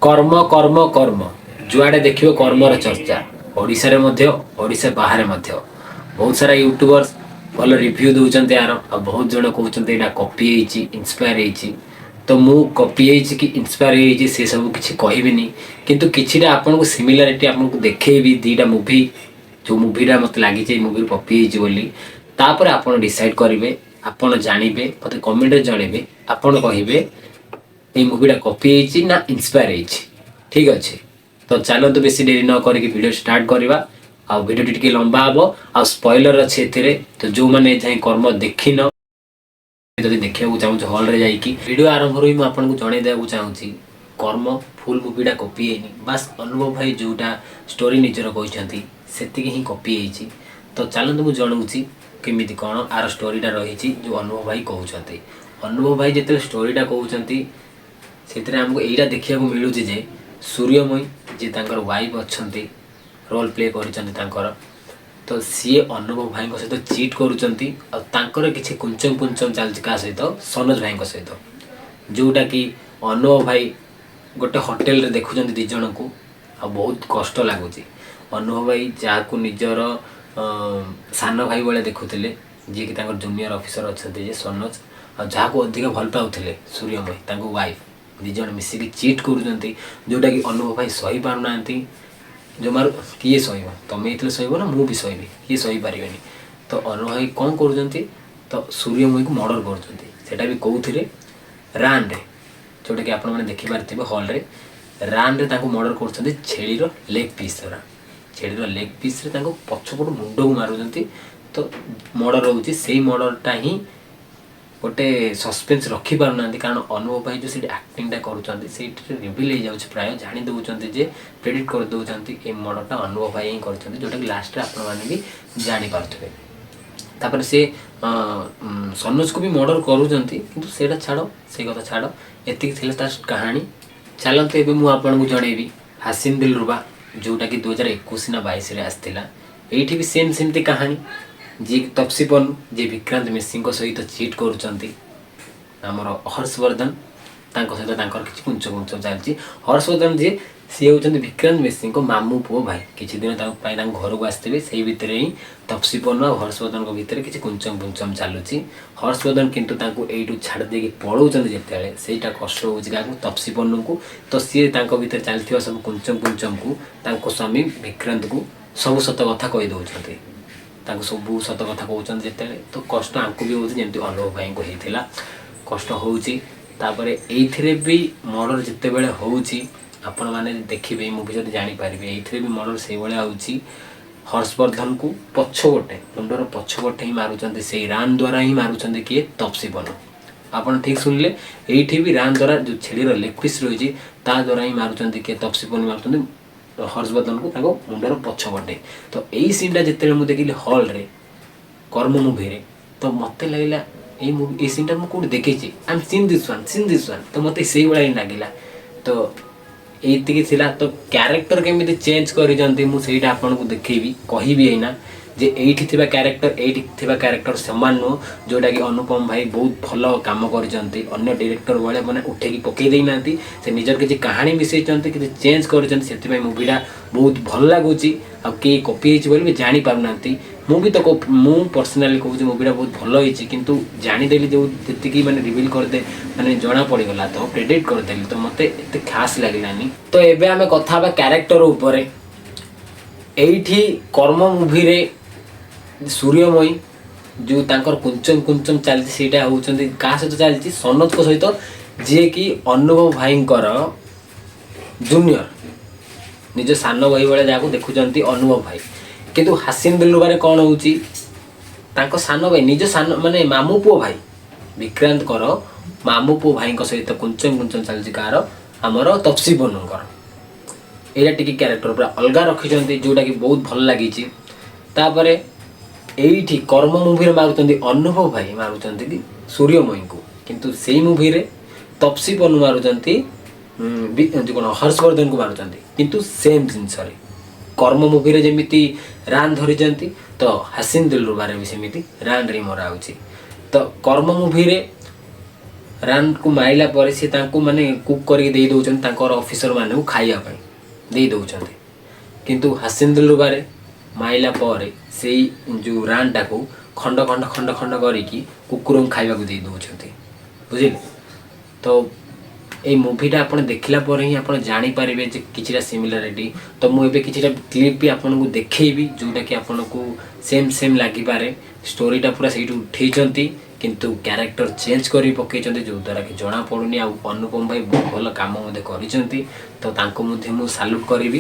कर्म कर्म कर्म जुआड़े देखियो कर्मर चर्चा ओडिशा मध्य ओडिशा बाहर मध्य बहुत सारा यूट्यूबर्स भल रिव्यू दौरान यार आ बहुत जन कहते यहाँ कॉपी इन्स्पायर तो मु कॉपी कि इन्स्पायर से सब किसी कहबी किंतु किसी आपन को सिमिलारिटी आपको देखी दीटा मुवी जो मुवीटा मत लगी मुवी कॉपी बोली तापर आप डिसाइड करेंगे आपड़ जानवे मत कमेंट जनइबे आपड़ कहे ये मुवीटा कॉपी ना इन्स्पायर ठीक अच्छे तो चलते बेस डेरी न करके वीडियो स्टार्ट करवा आ वीडियो टी लंबा हम आ स्पॉइलर अच्छे एथिरे तो जो मैंने जाए कर्म देखी न जब देखा चाहूँ हल रे जाइए वीडियो आरंभ ही मुझे जनईदेक चाहूँगी कर्म फुल मुवीटा कॉपी है बास अनुभव भाई जोटा स्टोरी निजर कहते से ही कॉपी है तो चलते मुझे जनाऊँगी केमी कौन आर स्टोरीटा रही जो अनुभव भाई कहते अनुभव भाई जिते स्टोरीटा कहते से आमको यहीटा देखा मिलूँ जे सूर्यमयी जी तांकर वाइफ अच्छा रोल प्ले कर तो सी अनुभव भाई सहित चीट कर किसी कुंचम पुंचम चलती क्या सहित सनोज भाई सहित जोटा कि अनुभव भाई गोटे होटेल देखुं दिज को आ बहुत कष्ट लगुच अनुभव भाई जहाँ को निजर सान भाई भाया देखुले जी कि जूनियर ऑफिसर अच्छा सनोज आ जहाँ को अधिक भल पाते सूर्यमयी वाइफ दिज मिसिकी चीट कर जोटा कि अनुभव भाई सही पारना जमार किए सह तुम ये सह ना मुझे सही किए सही पारे तो अनुभव भाई कौन कर तो सूर्यमयी को मर्डर कर भी कौन रान रे जोटा कि आप देखिपारे हल रे रान रे मर्डर कर छेलीर लेग पीस द्वारा छेलीर लेग पीस पछपट मुंड को मारुंट तो मर्डर होची से मर्डरटा ही गोटे सस्पेन्स रखी पारना कारण अनुभव भाई जो एक्टिंगटा कर रिविल हो जाए प्राय जानी दौरान जे प्रेडिक्ट कर दौरान ये मर्डरटा अनुभव भाई ही कर जोटा कि लास्ट आपने जानीपारे तापर से सनोज को भी मर्डर करूँ छाड़ से कथा छाड़ एति कहानी चलते एवं मुझे जनइबी हासिन दिलरुबा जोटा कि 2021 ना 22 आसला ये भी सेम सेमती कहानी जी तपसीपन जी विक्रांत मिश्री सहित चीट करमर हर्षवर्धन सहित किसी कुंच कुंच चलती हर्षवर्धन जी सी हूँ विक्रांत मिश्री मामू पुओ भाई किसी दिन घर को आसते से भितर ही तपसीपन और हर्षवर्धन भितर किसी कुंचम पुंचम चलुची हर्षवर्धन किंतु यू छाड़ दे पलाऊँ जिते से कष्ट हो तपसीपन को तो सी भर चलती सब कुंचम पुंचम को स्वामी विक्रांत को सब सत कथा कहीदे सब सत कथा कहते जिते तो कष्ट आमको भी होती जमी अनुभव भाई को होता कष्ट होपर ये भी मर्डर जिते बड़े होची आपण मैंने देखिए मुवी जब जानीपारे ये भी मर्डर से भाया हो हर्षवर्धन को पछपटे मुंडर पछपटे ही मारुंट से रान द्वारा ही मारुंट किए तपसीपन आपड़ ठीक शुणिले ये भी रान द्वारा जो छेलीर लेग पीस रही द्वारा ही मारुंट किए तपसीपन मारुंट हर्षवर्धन को मुंडर पछपटे तो यही सीनटा जिते मुझे देखिली हल रे कर्म मुवी रे तो मत लगला ये सीनटा मुझे देखी I am seen this one तो मत से भाया ही लगे तो ये तो क्यारेक्टर केमी चेंज कर आपको देखेबी कहि ना जे एठी थिबा क्यारेक्टर समान नुह जोटा कि अनुपम भाई बहुत भल काम कर अन्य डायरेक्टर भाया मैंने उठेकी पकई देना से निजर किसी कहानी मिसई कि चेंज कर मुवीटा बहुत भल लगुच आई कॉपी भी जानीपारना मुझे तो मु पर्सनाली कहूँ मुवीटा बहुत भल होती किंतु जानीदेली जो जी मैंने रिविल करदे मैंने जना पड़गला तो प्रेडिक्ट करदेली तो मत एत खास लगलानी तो एबे आमे कथा बा क्यारेक्टर ऊपर एठी कर्म मुवी रे सूर्यमयी जो तांकर कुंचम कुंचम चलती सेटा होउचंदी का सहित चलती सनोज को सहित जे कि अनुभव भाई जूनियर निज सान भाई भाया जहाँ देखुंत अनुभव भाई किंतु हासिन दिलरुबारे कौन होउची तांको सान भाई निज सान माने मामू पुओ भाई विक्रांत मामू पुओ भाई सहित कुंचम कुंचम चलती कार आमर तपसीपन यहाँ टी क्यारेक्टर पूरा अलग रखी जोटा कि बहुत भल लगी ये कर्म मुवी मारुंट अनुभव भाई मारुंट सूर्यमयी को किंतु से मुवी रे तपसीपन मारुंट जो कौन हर्षवर्धन को मारुंट किंतु सेम जिनस कर्म मुवी रे जमी रान धरी तो हासिन दिलरुबारे भी सेमती रान रे मरा तो कर्म मुवी रे ରାନ୍ को ମାଇଲା ପରେ ସେ ତାଙ୍କୁ ମାନେ କୁକ୍ କରିକି ଦେଇ ଦେଉଛନ୍ତି ତାଙ୍କର ଅଫିସର ମାନଙ୍କୁ ଖାଇବା ପାଇଁ ଦେଇ ଦେଉଛନ୍ତି। କିନ୍ତୁ ହାସିନ ଦିଲରୁବାରେ ମାଇଲା ପରେ ସେଇ ଯେଉଁ ରାନ୍ଟାକୁ ଖଣ୍ଡ ଖଣ୍ଡ ଖଣ୍ଡ ଖଣ୍ଡ କରିକି କୁକୁରଙ୍କୁ ଖାଇବାକୁ ଦେଇ ଦେଉଛନ୍ତି। ବୁଝିଲେ? ତ এই মুভিটা ଆପଣ ଦେଖିଲା ପରେ ହିଁ ଆପଣ ଜାଣିପାରିବେ ଯେ କିଛିଟା ସିମିଲାରିଟି। ତ ମୁଁ ଏବେ କିଛିଟା କ୍ଲିପ୍ ବି ଆପଣଙ୍କୁ ଦେଖେଇବି ଯେଉଁଟାକି ଆପଣଙ୍କୁ ସେମ୍ ଲାଗିପାରେ। ଷ୍ଟୋରିଟା ପୁରା ସେଇଠୁ ଉଠେଇଛନ୍ତି କିନ୍ତୁ କ୍ୟାରେକ୍ଟର ଚେଞ୍ଜ କରି ପକେଇଛନ୍ତି ଯେଉଁଦ୍ୱାରା କି ଜଣାପଡ଼ୁନି। ଆଉ ଅନୁପମ ଭାଇ ବହୁତ ଭଲ କାମ ମଧ୍ୟ କରିଛନ୍ତି, ତ ତାଙ୍କୁ ମଧ୍ୟ ମୁଁ ସାଲ୍ୟୁଟ୍ କରିବି।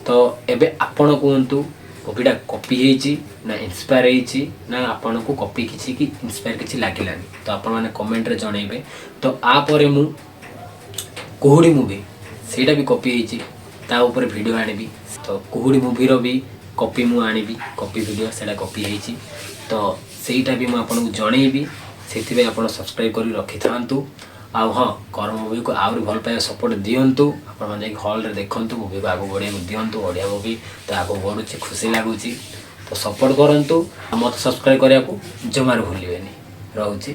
ତ ଏବେ ଆପଣ କୁହନ୍ତୁ ମୁଭିଟା କପି ହେଇଛି ନା ଇନ୍ସପାୟାର ହେଇଛି ନା ଆପଣଙ୍କୁ କପି କିଛି କି ଇନ୍ସପାୟାର କିଛି ଲାଗିଲାନି? ତ ଆପଣମାନେ କମେଣ୍ଟରେ ଜଣାଇବେ। ତ ଆପରେ ମୁଁ କୁହୁଡ଼ି ମୁଭି ସେଇଟା ବି କପି ହେଇଛି ତା ଉପରେ ଭିଡ଼ିଓ ଆଣିବି। ତ କୁହୁଡ଼ି ମୁଭିର ବି କପି ମୁଁ ଆଣିବି, କପି ଭିଡ଼ିଓ ସେଇଟା କପି ହେଇଛି ତ ସେଇଟା ବି ମୁଁ ଆପଣଙ୍କୁ ଜଣେଇବି। ସେଥିପାଇଁ ଆପଣ ସବସ୍କ୍ରାଇବ୍ କରି ରଖିଥାନ୍ତୁ। ଆଉ ହଁ, କର୍ମ ମୁଭିକୁ ଆହୁରି ଭଲ ପାଇବା ସପୋର୍ଟ ଦିଅନ୍ତୁ। ଆପଣମାନେ ଯାଇକି ହଲ୍ରେ ଦେଖନ୍ତୁ, ମୁଭିକୁ ଆଗକୁ ବଢ଼ିବାକୁ ଦିଅନ୍ତୁ। ଓଡ଼ିଆ ମୁଭି ତ ଆଗକୁ ବଢ଼ୁଛି, ଖୁସି ଲାଗୁଛି। ତ ସପୋର୍ଟ କରନ୍ତୁ ଆଉ ମୋତେ ସବସ୍କ୍ରାଇବ୍ କରିବାକୁ ଜମାରୁ ଭୁଲିବେନି। ରହୁଛି।